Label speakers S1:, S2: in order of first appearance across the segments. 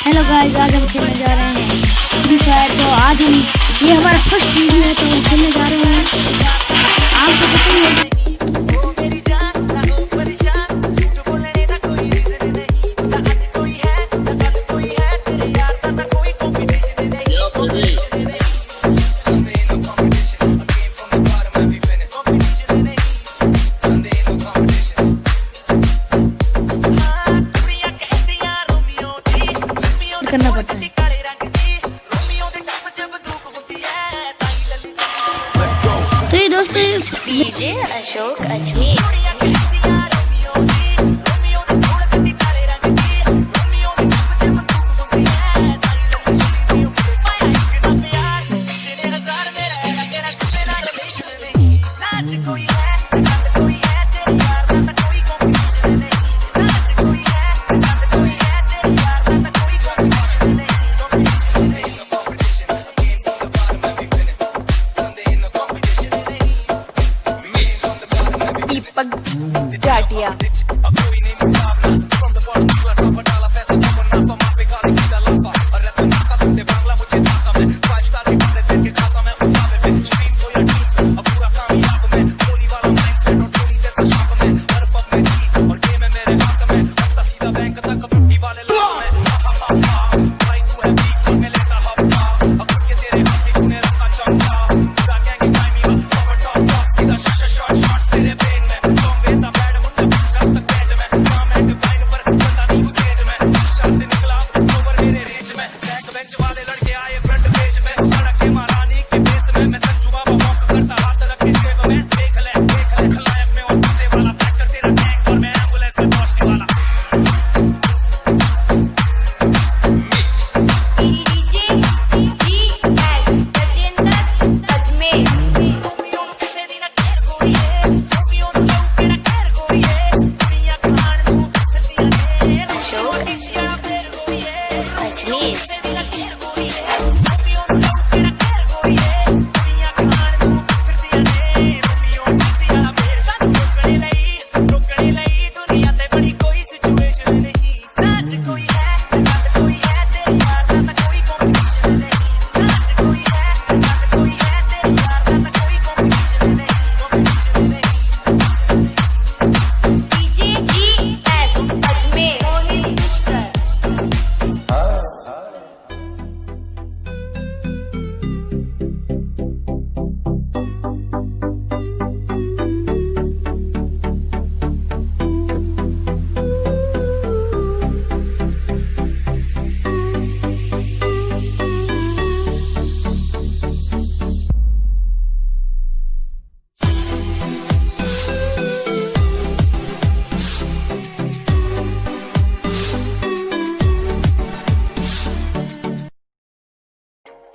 S1: Hello guys, आज हम खेलने जा रहे हैं फ्री फायर। तो आज हम ये हमारा फर्स्ट वीडियो है, तो हम खेलने जा रहे हैं। आपको पता ही है करना पड़ता है। तो ये दोस्तों
S2: डीजे अशोक अजमेर। दीपक जाटिया।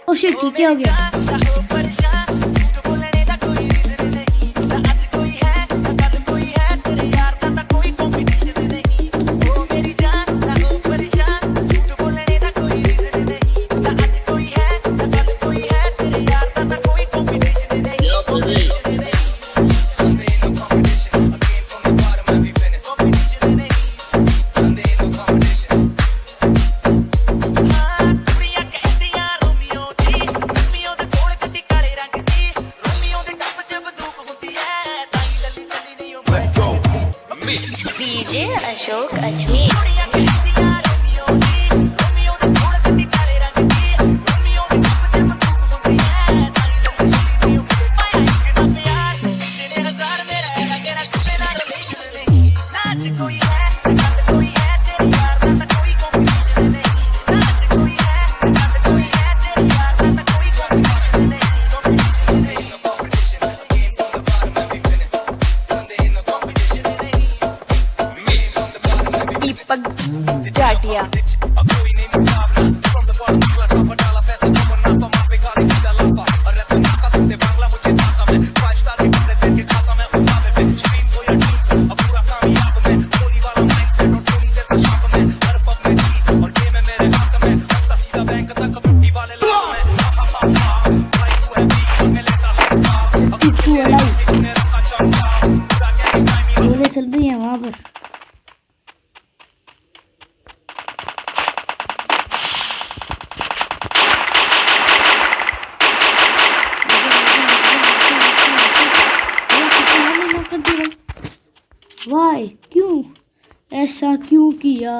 S1: ओ शिट, ठीक हो गया।
S2: डीजे अशोक अजमेर। दीपक जाटिया।
S1: चल रही है वहां पर। ऐसा क्यों किया?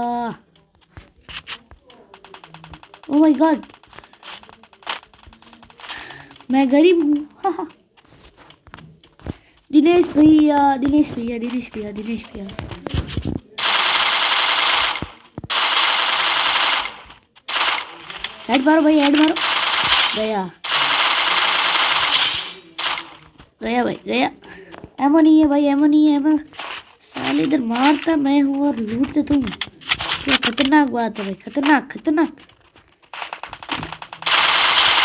S1: ओ माय गॉड, मैं गरीब हूँ। दिनेश भैया, दिनेश भैया, दिनेश भैया, दिनेश भैया। हेड मारो भाई, हेड मारो। गया गया भाई, गया। एमो नहीं है भाई, एमो नहीं है, एमो। साले इधर मारता मैं हूँ और लूटते तुम। क्या खतरनाक बात है भाई, खतरनाक खतरनाक।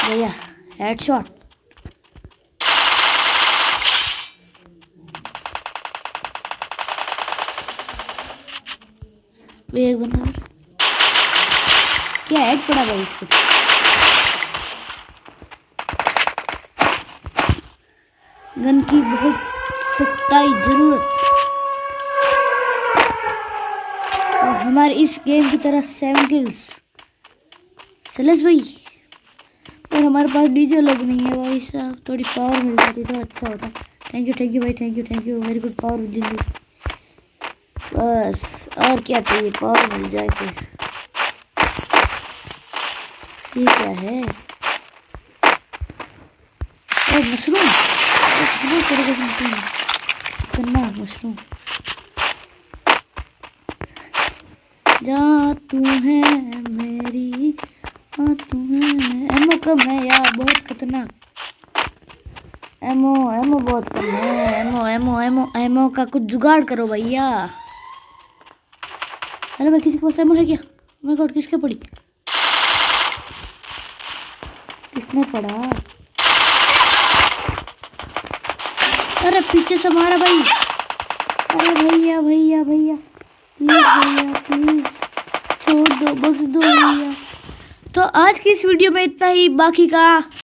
S1: गया हेडशॉट। वे एक बंदा और। क्या हेड पड़ा भाई इसको। गन की बहुत सख्ताई जरूरत, और हमारे इस गेम की तरह 7 किल्स। सलेस भाई, और हमारे पास डीजे लोग नहीं है भाई साहब, थोड़ी पावर मिल जाती तो अच्छा होता। थैंक यू भाई, thank you, very good power जिंदगी। बस और क्या चाहिए, पावर मिल जाए फिर। ये क्या है? ओ मशरूम, करना मशरूम। जा तू है मेरी, हाँ तू है। एमो कम है यार, बहुत खतरनाक। एमो एमो बहुत कम है। एमो एमो एमो एमो का कुछ जुगाड़ करो भैया। अरे भाई, किसी के पास एमो है क्या? मेरे गॉड, किसके पड़ी? किसने पड़ा? अरे पीछे से मारा भाई। अरे भैया भैया भैया, प्लीज भैया प्लीज, छोड़ दो, बख्श दो भैया। तो आज की इस वीडियो में इतना ही, बाकी का